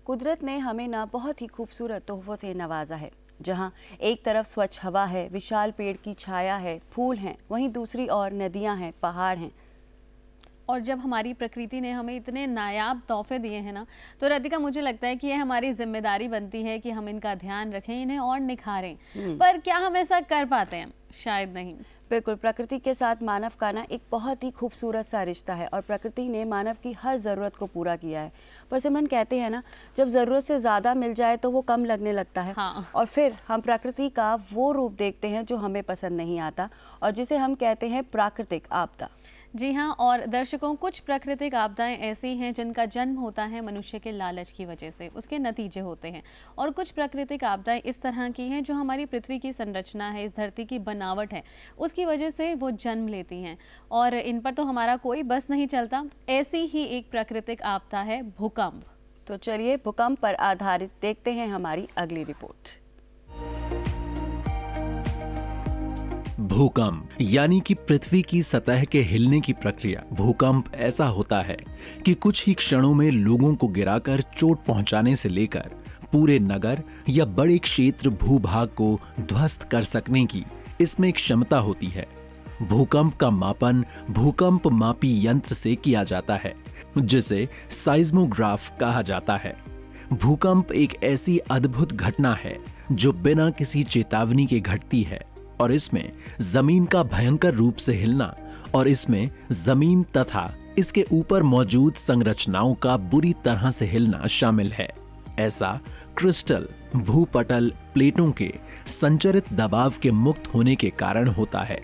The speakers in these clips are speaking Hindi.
कुदरत ने हमें ना बहुत ही खूबसूरत तोहफों से नवाजा है। जहाँ एक तरफ स्वच्छ हवा है, विशाल पेड़ की छाया है, फूल हैं, वहीं दूसरी ओर नदियाँ हैं, पहाड़ हैं। और जब हमारी प्रकृति ने हमें इतने नायाब तोहफे दिए हैं ना, तो राधिका मुझे लगता है कि ये हमारी जिम्मेदारी बनती है कि हम इनका ध्यान रखें, इन्हें और निखारें। पर क्या हम ऐसा कर पाते हैं? शायद नहीं। बिल्कुल, प्रकृति के साथ मानव का ना एक बहुत ही खूबसूरत सा रिश्ता है और प्रकृति ने मानव की हर ज़रूरत को पूरा किया है। पर सिमरन, कहते हैं ना, जब ज़रूरत से ज़्यादा मिल जाए तो वो कम लगने लगता है। हाँ। और फिर हम प्रकृति का वो रूप देखते हैं जो हमें पसंद नहीं आता और जिसे हम कहते हैं प्राकृतिक आपदा। जी हाँ, और दर्शकों, कुछ प्राकृतिक आपदाएं ऐसी हैं जिनका जन्म होता है मनुष्य के लालच की वजह से, उसके नतीजे होते हैं। और कुछ प्राकृतिक आपदाएं इस तरह की हैं जो हमारी पृथ्वी की संरचना है, इस धरती की बनावट है, उसकी वजह से वो जन्म लेती हैं और इन पर तो हमारा कोई बस नहीं चलता। ऐसी ही एक प्राकृतिक आपदा है भूकंप। तो चलिए भूकंप पर आधारित देखते हैं हमारी अगली रिपोर्ट। भूकंप यानी कि पृथ्वी की सतह के हिलने की प्रक्रिया। भूकंप ऐसा होता है कि कुछ ही क्षणों में लोगों को गिराकर चोट पहुंचाने से लेकर पूरे नगर या बड़े क्षेत्र भूभाग को ध्वस्त कर सकने की इसमें एक क्षमता होती है। भूकंप का मापन भूकंप मापी यंत्र से किया जाता है, जिसे साइज्मोग्राफ कहा जाता है। भूकंप एक ऐसी अद्भुत घटना है जो बिना किसी चेतावनी के घटती है और इसमें जमीन का भयंकर रूप से हिलना और इसमें जमीन तथा इसके ऊपर मौजूद संरचनाओं का बुरी तरह से हिलना शामिल है। ऐसा क्रिस्टल भूपटल प्लेटों के संचरित दबाव के मुक्त होने के कारण होता है।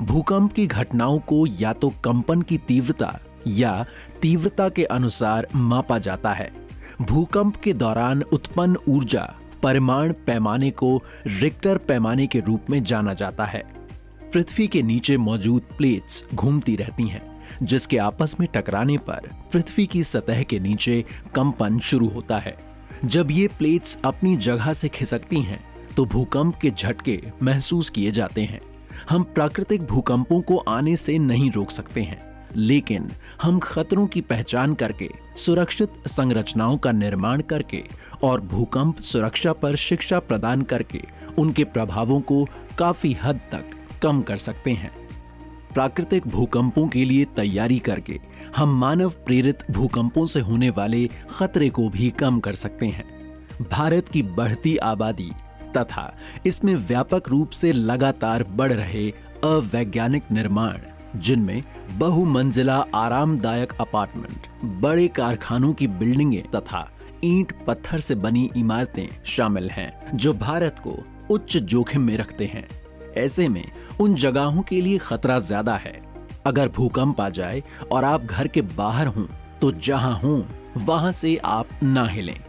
भूकंप की घटनाओं को या तो कंपन की तीव्रता या तीव्रता के अनुसार मापा जाता है। भूकंप के दौरान उत्पन्न ऊर्जा परिमाण पैमाने को रिक्टर पैमाने के रूप में जाना जाता है। पृथ्वी के नीचे मौजूद प्लेट्स घूमती रहती हैं, जिसके आपस में टकराने पर पृथ्वी की सतह के नीचे कंपन शुरू होता है। जब ये प्लेट्स अपनी जगह से खिसकती हैं, तो भूकंप के झटके महसूस किए जाते हैं। हम प्राकृतिक भूकंपों को आने से नहीं रोक सकते हैं, लेकिन हम खतरों की पहचान करके, सुरक्षित संरचनाओं का निर्माण करके और भूकंप सुरक्षा पर शिक्षा प्रदान करके उनके प्रभावों को काफी हद तक कम कर सकते हैं। प्राकृतिक भूकंपों के लिए तैयारी करके हम मानव प्रेरित भूकंपों से होने वाले खतरे को भी कम कर सकते हैं। भारत की बढ़ती आबादी तथा इसमें व्यापक रूप से लगातार बढ़ रहे अवैज्ञानिक निर्माण, जिनमें बहुमंजिला आरामदायक अपार्टमेंट, बड़े कारखानों की बिल्डिंगें तथा ईंट पत्थर से बनी इमारतें शामिल हैं, जो भारत को उच्च जोखिम में रखते हैं। ऐसे में उन जगहों के लिए खतरा ज्यादा है। अगर भूकंप आ जाए और आप घर के बाहर हों, तो जहां हों वहां से आप ना हिलें।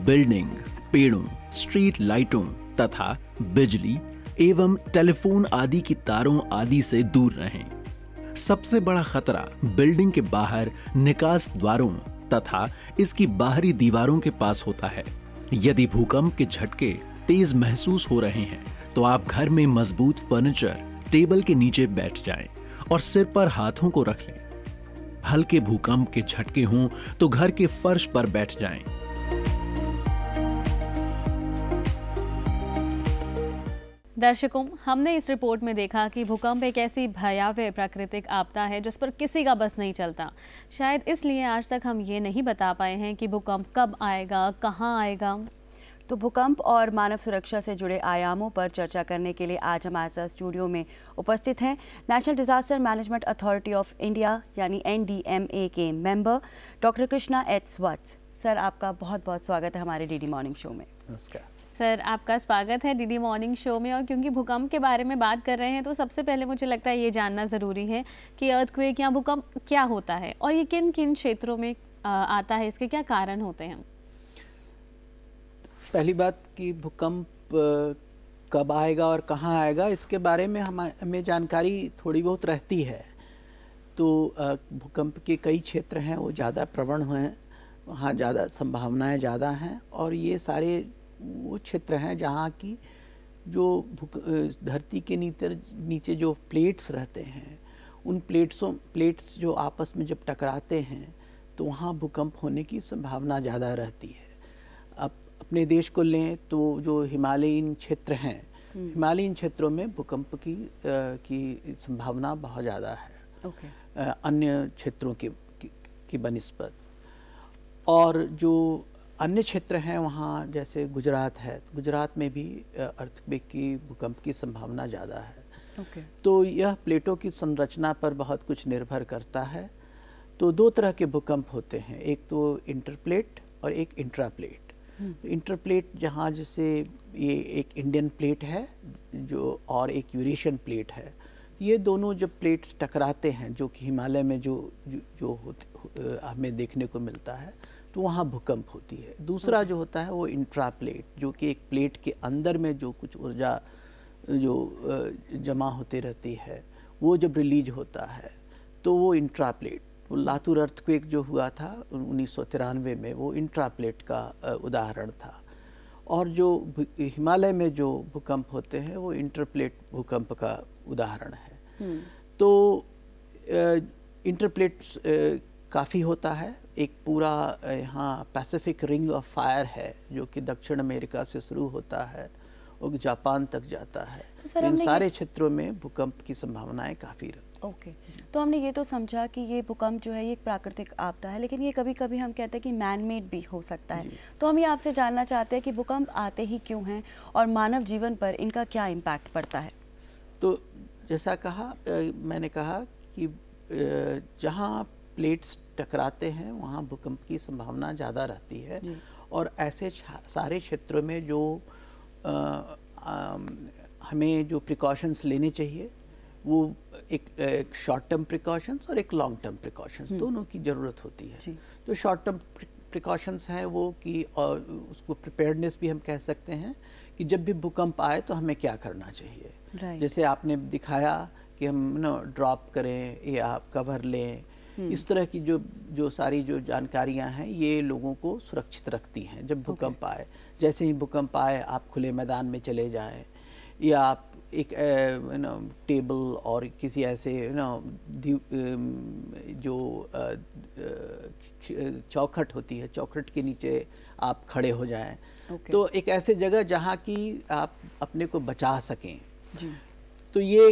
बिल्डिंग, पेड़ों, स्ट्रीट लाइटों तथा बिजली एवं टेलीफोन आदि की तारों आदि से दूर रहें। सबसे बड़ा खतरा बिल्डिंग के बाहर निकास द्वारों तथा इसकी बाहरी दीवारों के पास होता है। यदि भूकंप के झटके तेज महसूस हो रहे हैं, तो आप घर में मजबूत फर्नीचर टेबल के नीचे बैठ जाएं और सिर पर हाथों को रख लें। हल्के भूकंप के झटके हों तो घर के फर्श पर बैठ जाएं। दर्शकों, हमने इस रिपोर्ट में देखा कि भूकंप एक ऐसी भयावह प्राकृतिक आपदा है जिस पर किसी का बस नहीं चलता। शायद इसलिए आज तक हम ये नहीं बता पाए हैं कि भूकंप कब आएगा, कहाँ आएगा। तो भूकंप और मानव सुरक्षा से जुड़े आयामों पर चर्चा करने के लिए आज हमारे साथ स्टूडियो में उपस्थित हैं national disaster management authority of India यानी NDMA के मेंबर डॉक्टर कृष्णा एच वत्स। सर, आपका बहुत बहुत स्वागत है हमारे डीडी मॉर्निंग शो में। नमस्कार सर, आपका स्वागत है डीडी मॉर्निंग शो में। और क्योंकि भूकंप के बारे में बात कर रहे हैं, तो सबसे पहले मुझे लगता है ये जानना ज़रूरी है कि अर्थक्वेक या भूकंप क्या होता है और ये किन किन क्षेत्रों में आता है, इसके क्या कारण होते हैं। पहली बात कि भूकंप कब आएगा और कहाँ आएगा, इसके बारे में हमें जानकारी थोड़ी बहुत रहती है। तो भूकंप के कई क्षेत्र हैं, वो ज़्यादा प्रवण हैं, वहाँ ज़्यादा संभावनाएं ज़्यादा हैं। और ये सारे वो क्षेत्र हैं जहाँ की जो धरती के नीचे जो प्लेट्स रहते हैं, उन प्लेट्स जो आपस में जब टकराते हैं, तो वहाँ भूकंप होने की संभावना ज़्यादा रहती है। अपने देश को लें तो जो हिमालयीन क्षेत्र हैं, हिमालयीन क्षेत्रों में भूकंप की संभावना बहुत ज़्यादा है अन्य क्षेत्रों की बनिस्बत। और जो अन्य क्षेत्र हैं वहाँ जैसे गुजरात है, गुजरात में भी अर्थक्वेक की भूकंप की संभावना ज़्यादा है। तो यह प्लेटों की संरचना पर बहुत कुछ निर्भर करता है। तो दो तरह के भूकंप होते हैं, एक तो इंटरप्लेट और एक इंट्राप्लेट। इंटरप्लेट जहाँ जैसे ये एक इंडियन प्लेट है जो और एक यूरेशियन प्लेट है, ये दोनों जब प्लेट्स टकराते हैं जो कि हिमालय में जो हमें देखने को मिलता है, तो वहाँ भूकंप होती है। दूसरा जो होता है वो इंट्राप्लेट, जो कि एक प्लेट के अंदर में जो कुछ ऊर्जा जो जमा होती रहती है, वो जब रिलीज होता है तो वो इंट्राप्लेट। वो लातूर अर्थक्वेक जो हुआ था 1993 में, वो इंट्राप्लेट का उदाहरण था। और जो हिमालय में जो भूकंप होते हैं वो इंटरप्लेट भूकंप का उदाहरण है। तो इंटरप्लेट काफ़ी होता है। एक पूरा यहाँ पैसिफिक रिंग ऑफ फायर है जो कि दक्षिण अमेरिका से शुरू होता है और जापान तक जाता है। तो इन सारे क्षेत्रों में भूकंप की संभावनाएं काफ़ी रहती हैं। तो हमने ये तो समझा कि ये भूकंप जो है ये एक प्राकृतिक आपदा है, लेकिन ये कभी कभी हम कहते हैं कि मैन मेड भी हो सकता है। तो हम ये आपसे जानना चाहते हैं कि भूकंप आते ही क्यों हैं और मानव जीवन पर इनका क्या इम्पैक्ट पड़ता है। तो जैसा कहा मैंने कहा कि जहाँ प्लेट्स टकराते हैं वहाँ भूकंप की संभावना ज़्यादा रहती है। और ऐसे सारे क्षेत्रों में जो हमें जो प्रिकॉशंस लेने चाहिए वो एक शॉर्ट टर्म प्रिकॉशंस और एक लॉन्ग टर्म प्रिकॉशंस दोनों की ज़रूरत होती है। तो शॉर्ट टर्म प्रिकॉशंस हैं वो कि और उसको प्रिपेयर्डनेस भी हम कह सकते हैं कि जब भी भूकंप आए तो हमें क्या करना चाहिए। जैसे आपने दिखाया कि हम ड्रॉप करें या कवर लें, इस तरह की जो सारी जो जानकारियां हैं ये लोगों को सुरक्षित रखती हैं। जब भूकंप आए, जैसे ही भूकंप आए आप खुले मैदान में चले जाएं या आप एक टेबल और किसी ऐसे जो चौखट होती है, चौखट के नीचे आप खड़े हो जाएं। तो एक ऐसे जगह जहाँ की आप अपने को बचा सकें। तो ये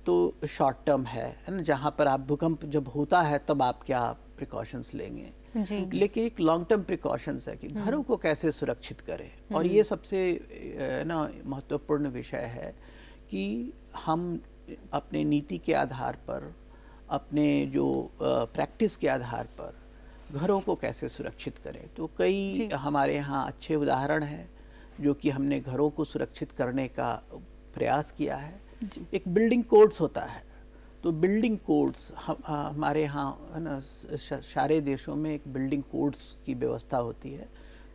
तो शॉर्ट टर्म है ना, जहाँ पर आप भूकंप जब होता है तब आप क्या प्रिकॉशंस लेंगे। लेकिन एक लॉन्ग टर्म प्रिकॉशंस है कि घरों को कैसे सुरक्षित करें। और ये सबसे महत्वपूर्ण विषय है कि हम अपने नीति के आधार पर, अपने जो प्रैक्टिस के आधार पर घरों को कैसे सुरक्षित करें। तो कई हमारे यहाँ अच्छे उदाहरण हैं जो कि हमने घरों को सुरक्षित करने का प्रयास किया है। एक बिल्डिंग कोड्स होता है, तो बिल्डिंग कोड्स हमारे यहाँ है ना, सारे देशों में एक बिल्डिंग कोड्स की व्यवस्था होती है।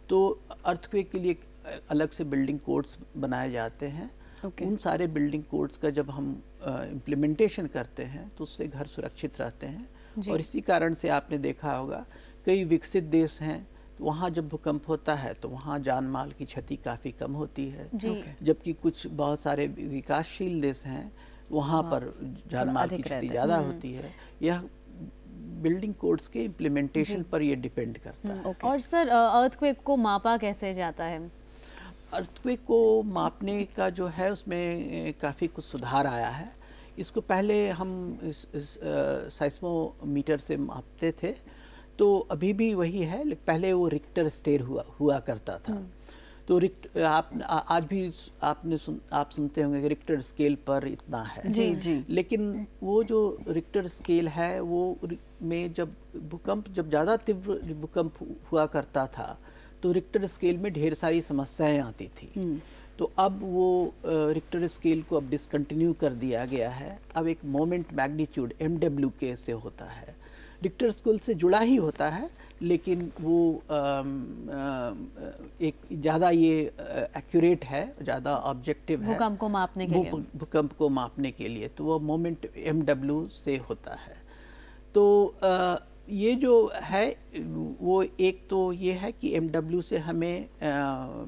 तो अर्थक्वेक के लिए अलग से बिल्डिंग कोड्स बनाए जाते हैं। उन सारे बिल्डिंग कोड्स का जब हम इम्प्लीमेंटेशन करते हैं तो उससे घर सुरक्षित रहते हैं। और इसी कारण से आपने देखा होगा कई विकसित देश हैं, तो वहाँ जब भूकंप होता है तो वहाँ जान माल की क्षति काफ़ी कम होती है। जबकि कुछ बहुत सारे विकासशील देश हैं वहाँ पर जान माल की क्षति ज़्यादा होती है। यह बिल्डिंग कोड्स के इम्प्लीमेंटेशन पर ये डिपेंड करता है। और सर अर्थक्वेक को मापा कैसे जाता है? अर्थक्वेक को मापने का जो है उसमें काफ़ी कुछ सुधार आया है। इसको पहले हम साइस्मोमीटर से मापते थे, तो अभी भी वही है, लेकिन पहले वो रिक्टर स्केल हुआ करता था। तो आज भी आप सुनते होंगे कि रिक्टर स्केल पर इतना है। लेकिन वो जो रिक्टर स्केल है वो में जब ज़्यादा तीव्र भूकंप हुआ करता था तो रिक्टर स्केल में ढेर सारी समस्याएं आती थी। तो अब वो रिक्टर स्केल को अब डिसकंटिन्यू कर दिया गया है। अब एक मोमेंट मैग्नीट्यूड MWK से होता है। रिक्टर स्केल से जुड़ा ही होता है, लेकिन वो एक ज़्यादा ये एक्यूरेट है, ज़्यादा ऑब्जेक्टिव है भूकंप को मापने के लिए। तो वो मोमेंट MW से होता है। तो ये जो है वो एक तो ये है कि MW से हमें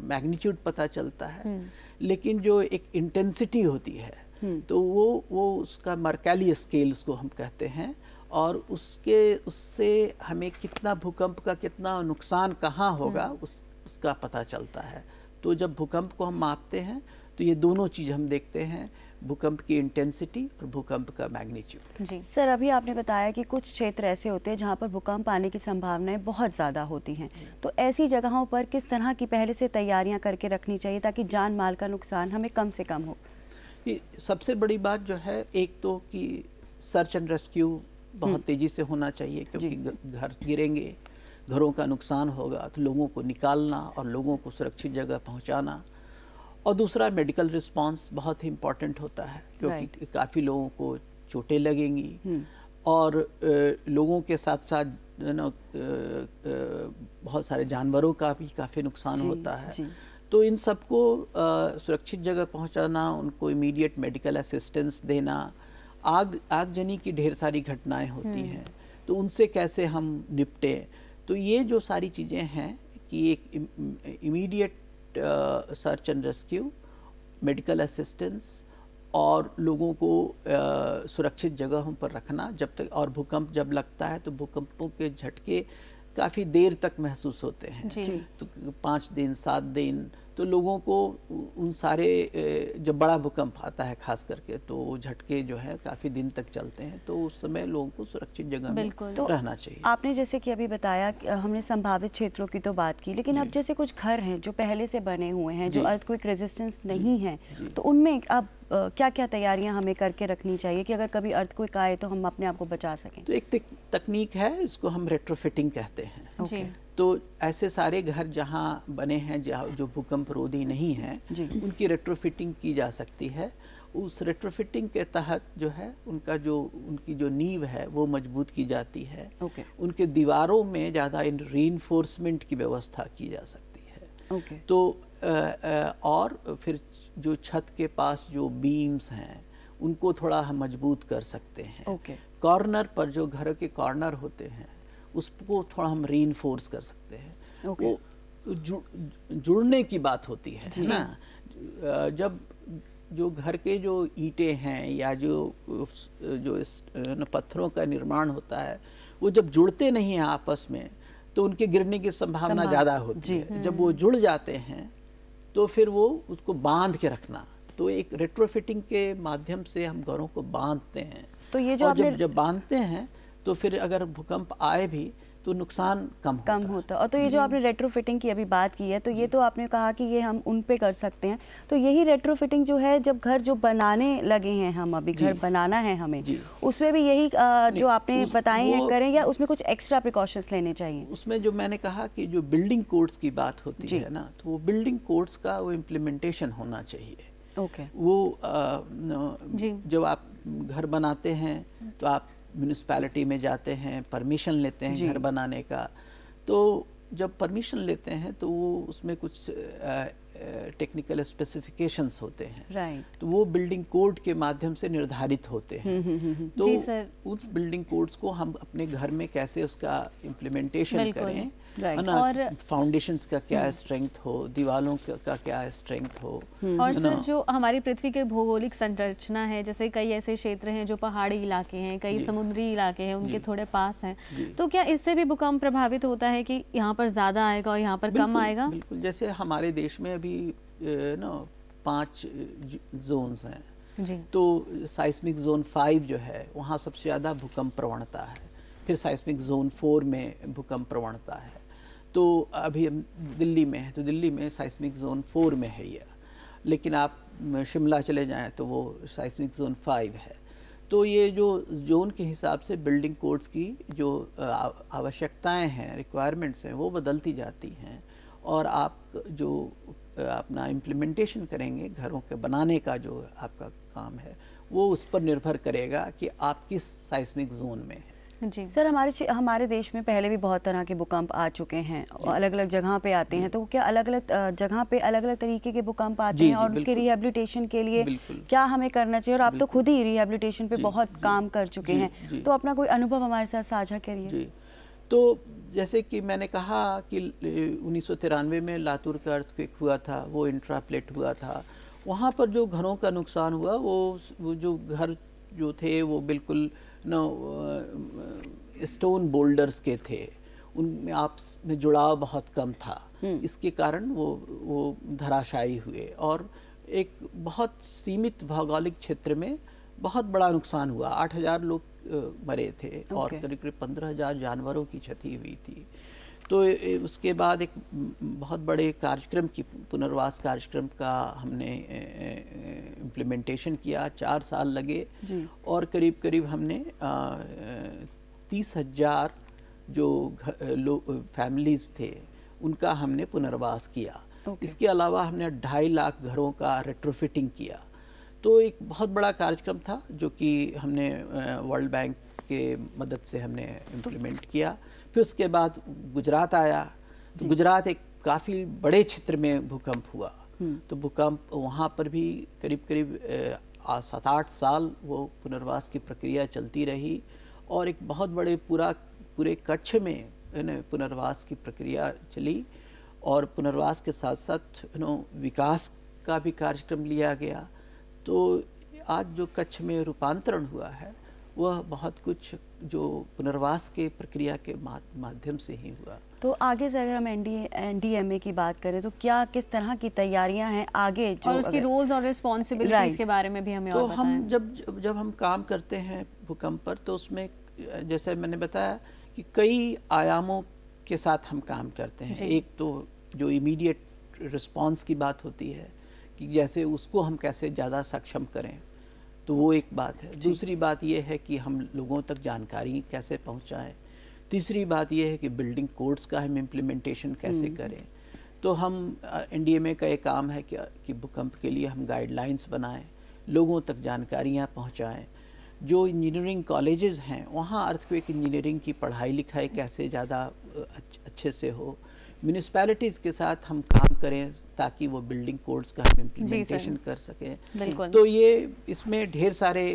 मैग्नीट्यूड पता चलता है, लेकिन जो एक इंटेंसिटी होती है तो वो उसका मर्कैली स्केल उसको हम कहते हैं। और उससे हमें कितना भूकंप का कितना नुकसान कहाँ होगा उसका पता चलता है। तो जब भूकंप को हम मापते हैं तो ये दोनों चीज़ हम देखते हैं, भूकंप की इंटेंसिटी और भूकंप का मैग्नीट्यूड। जी सर, अभी आपने बताया कि कुछ क्षेत्र ऐसे होते हैं जहाँ पर भूकंप आने की संभावनाएं बहुत ज़्यादा होती हैं, तो ऐसी जगहों पर किस तरह की पहले से तैयारियां करके रखनी चाहिए ताकि जान माल का नुकसान हमें कम से कम हो? ये सबसे बड़ी बात जो है, एक तो कि सर्च एंड रेस्क्यू बहुत तेज़ी से होना चाहिए, क्योंकि घर गिरेंगे, घरों का नुकसान होगा, तो लोगों को निकालना और लोगों को सुरक्षित जगह पहुंचाना। और दूसरा मेडिकल रिस्पांस बहुत ही इम्पॉर्टेंट होता है, क्योंकि काफ़ी लोगों को चोटें लगेंगी और लोगों के साथ साथ बहुत सारे जानवरों का भी काफ़ी नुकसान होता है। तो इन सबको सुरक्षित जगह पहुंचाना, उनको इमीडिएट मेडिकल असिस्टेंस देना, आगजनी की ढेर सारी घटनाएं होती हैं, तो उनसे कैसे हम निपटें। तो ये जो सारी चीज़ें हैं कि एक immediate search and rescue, medical assistance और लोगों को सुरक्षित जगहों पर रखना जब तक, और भूकंप जब लगता है तो भूकंपों के झटके काफ़ी देर तक महसूस होते हैं, तो 5 दिन 7 दिन, तो लोगों को उन सारे, जब बड़ा भूकंप आता है खास करके, तो झटके जो है काफ़ी दिन तक चलते हैं, तो उस समय लोगों को सुरक्षित जगह में रहना चाहिए। आपने जैसे कि अभी बताया, हमने संभावित क्षेत्रों की तो बात की, लेकिन अब जैसे कुछ घर हैं जो पहले से बने हुए हैं, जो अर्थक्वेक रेजिस्टेंस नहीं है, तो उनमें अब क्या क्या तैयारियां हमें करके रखनी चाहिए कि अगर कभी अर्थक्वेक आए तो हम अपने आप को बचा सकें? तो एक तकनीक है, इसको हम रेट्रोफिटिंग कहते हैं। तो ऐसे सारे घर जहाँ बने हैं जो भूकंप रोधी नहीं हैं, उनकी रेट्रोफिटिंग की जा सकती है। उस रेट्रोफिटिंग के तहत जो है उनकी जो नींव है वो मजबूत की जाती है। उनके दीवारों में ज़्यादा रीइंफोर्समेंट की व्यवस्था की जा सकती है। तो और फिर जो छत के पास जो बीम्स हैं उनको थोड़ा हम मजबूत कर सकते हैं। कॉर्नर पर जो घर के कॉर्नर होते हैं उसको थोड़ा हम रीइंफोर्स कर सकते हैं। वो जुड़ने की बात होती है ना, जब जो घर के जो ईंटें हैं या जो पत्थरों का निर्माण होता है, वो जब जुड़ते नहीं हैं आपस में तो उनके गिरने की संभावना ज़्यादा होती है। जब वो जुड़ जाते हैं तो फिर वो उसको बांध के रखना, तो एक रेट्रोफिटिंग के माध्यम से हम घरों को बांधते हैं। तो ये जो और जब बांधते हैं तो फिर अगर भूकंप आए भी तो नुकसान कम होता है। और तो ये जो आपने रेट्रोफिटिंग की अभी बात की है, तो ये तो आपने कहा कि ये हम उन पे कर सकते हैं, तो यही रेट्रोफिटिंग जो है, जब घर जो बनाने लगे हैं, हम अभी घर बनाना है हमें, उसमें भी यही जो आपने बताए हैं करें, या उसमें कुछ एक्स्ट्रा प्रिकॉशंस लेने चाहिए? उसमें जो मैंने कहा कि जो बिल्डिंग कोड्स की बात होती है ना, तो वो बिल्डिंग कोड्स का वो इम्प्लीमेंटेशन होना चाहिए। वो जब आप घर बनाते हैं तो आप म्यूनिसिपैलिटी में जाते हैं, परमिशन लेते हैं घर बनाने का, तो जब परमिशन लेते हैं तो वो उसमें कुछ टेक्निकल स्पेसिफिकेशंस होते हैं, तो वो बिल्डिंग कोड के माध्यम से निर्धारित होते हैं। तो उस बिल्डिंग कोड्स को हम अपने घर में कैसे उसका इम्प्लीमेंटेशन करें, और फाउंडेशंस का क्या स्ट्रेंथ हो, दीवालों का क्या स्ट्रेंथ हो। और सर, जो हमारी पृथ्वी के भौगोलिक संरचना है, जैसे कई ऐसे क्षेत्र हैं जो पहाड़ी इलाके हैं, कई समुद्री इलाके हैं, उनके थोड़े पास हैं, तो क्या इससे भी भूकंप प्रभावित होता है कि यहाँ पर ज़्यादा आएगा और यहाँ पर कम आएगा? बिल्कुल, जैसे हमारे देश में अभी 5 जोन्स हैं, तो साइस्मिक जोन 5 जो है वहाँ सबसे ज़्यादा भूकंप प्रवणता है, फिर साइस्मिक जोन 4 में भूकंप प्रवणता है। तो अभी हम दिल्ली में है, तो दिल्ली में साइस्मिक जोन 4 में है ये, लेकिन आप शिमला चले जाएं तो वो साइस्मिक जोन 5 है। तो ये जो जोन के हिसाब से बिल्डिंग कोड्स की जो आवश्यकताएं हैं, रिक्वायरमेंट्स हैं, वो बदलती जाती हैं, और आप जो अपना इम्प्लीमेंटेशन करेंगे घरों के बनाने का जो आपका काम है, वो उस पर निर्भर करेगा कि आप किस साइस्मिक जोन में हैं। जी सर, हमारे देश में पहले भी बहुत तरह के भूकंप आ चुके हैं, अलग अलग जगह पे आते हैं, तो क्या अलग अलग जगह पे अलग अलग तरीके के भूकंप आते हैं, और उनके रिहेबिलिटेशन के लिए क्या हमें करना चाहिए? और आप तो खुद ही रिहेबिलिटेशन पे बहुत काम कर चुके हैं, तो अपना कोई अनुभव हमारे साथ साझा करिए। तो जैसे कि मैंने कहा कि 1993 में लातूर का अर्थक्वेक हुआ था, वो इंट्राप्लेट हुआ था। वहाँ पर जो घरों का नुकसान हुआ, वो जो घर जो थे वो बिल्कुल स्टोन बोल्डर्स के थे, उनमें आपस में जुड़ाव बहुत कम था, इसके कारण वो धराशायी हुए और एक बहुत सीमित भौगोलिक क्षेत्र में बहुत बड़ा नुकसान हुआ। 8,000 लोग मरे थे और करीब करीब 15,000 जानवरों की क्षति हुई थी। तो उसके बाद एक बहुत बड़े कार्यक्रम की पुनर्वास कार्यक्रम का हमने इम्प्लीमेंटेशन किया। 4 साल लगे और करीब करीब हमने 30,000 जो फैमिलीज़ थे उनका हमने पुनर्वास किया। इसके अलावा हमने 2.5 लाख घरों का रेट्रोफिटिंग किया। तो एक बहुत बड़ा कार्यक्रम था जो कि हमने वर्ल्ड बैंक के मदद से हमने इम्प्लीमेंट किया। फिर उसके बाद गुजरात आया, तो गुजरात एक काफ़ी बड़े क्षेत्र में भूकंप हुआ। तो भूकंप वहाँ पर भी करीब करीब 7-8 साल वो पुनर्वास की प्रक्रिया चलती रही और एक बहुत बड़े पूरे कच्छ में पुनर्वास की प्रक्रिया चली और पुनर्वास के साथ साथ विकास का भी कार्यक्रम लिया गया। तो आज जो कच्छ में रूपांतरण हुआ है वह बहुत कुछ जो पुनर्वास के प्रक्रिया के माध्यम से ही हुआ। तो आगे से अगर हम NDMA की बात करें तो क्या किस तरह की तैयारियां हैं आगे जो और उसकी रोल्स और रिस्पॉन्सिबिलिटीज के बारे में भी हमें और बताएं। हम जब हम काम करते हैं भूकंप पर तो उसमें जैसे मैंने बताया कि कई आयामों के साथ हम काम करते हैं। एक तो जो इमीडिएट रिस्पांस की बात होती है कि जैसे उसको हम कैसे ज़्यादा सक्षम करें, तो वो एक बात है। दूसरी बात ये है कि हम लोगों तक जानकारी कैसे पहुंचाएं। तीसरी बात ये है कि बिल्डिंग कोड्स का हम इम्प्लीमेंटेशन कैसे करें। तो हम NDMA का एक काम है कि भूकंप के लिए हम गाइडलाइंस बनाएं, लोगों तक जानकारियां पहुंचाएं। जो इंजीनियरिंग कॉलेजेस हैं वहाँ अर्थक्वेक इंजीनियरिंग की पढ़ाई लिखाई कैसे ज़्यादा अच्छे से हो। म्यूनिसिपैलिटीज़ के साथ हम काम करें ताकि वो बिल्डिंग कोड्स का हम इम्प्लीमेंटेशन कर सकें। तो ये इसमें ढेर सारे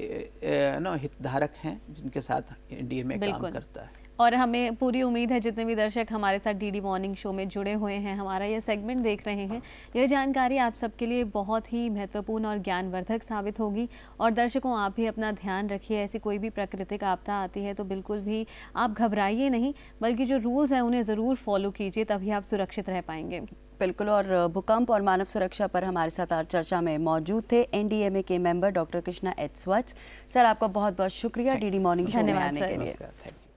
हितधारक हैं जिनके साथ NDMA काम करता है। और हमें पूरी उम्मीद है जितने भी दर्शक हमारे साथ DD मॉर्निंग शो में जुड़े हुए हैं, हमारा ये सेगमेंट देख रहे हैं, यह जानकारी आप सबके लिए बहुत ही महत्वपूर्ण और ज्ञानवर्धक साबित होगी। और दर्शकों, आप भी अपना ध्यान रखिए। ऐसी कोई भी प्राकृतिक आपदा आती है तो बिल्कुल भी आप घबराइए नहीं, बल्कि जो रूल्स हैं उन्हें ज़रूर फॉलो कीजिए, तभी आप सुरक्षित रह पाएंगे। बिल्कुल। और भूकंप और मानव सुरक्षा पर हमारे साथ आज चर्चा में मौजूद थे NDMA के मेंबर डॉक्टर कृष्णा H. स्वच्छ। सर, आपका बहुत बहुत शुक्रिया DD मॉर्निंग शो में आने के लिए।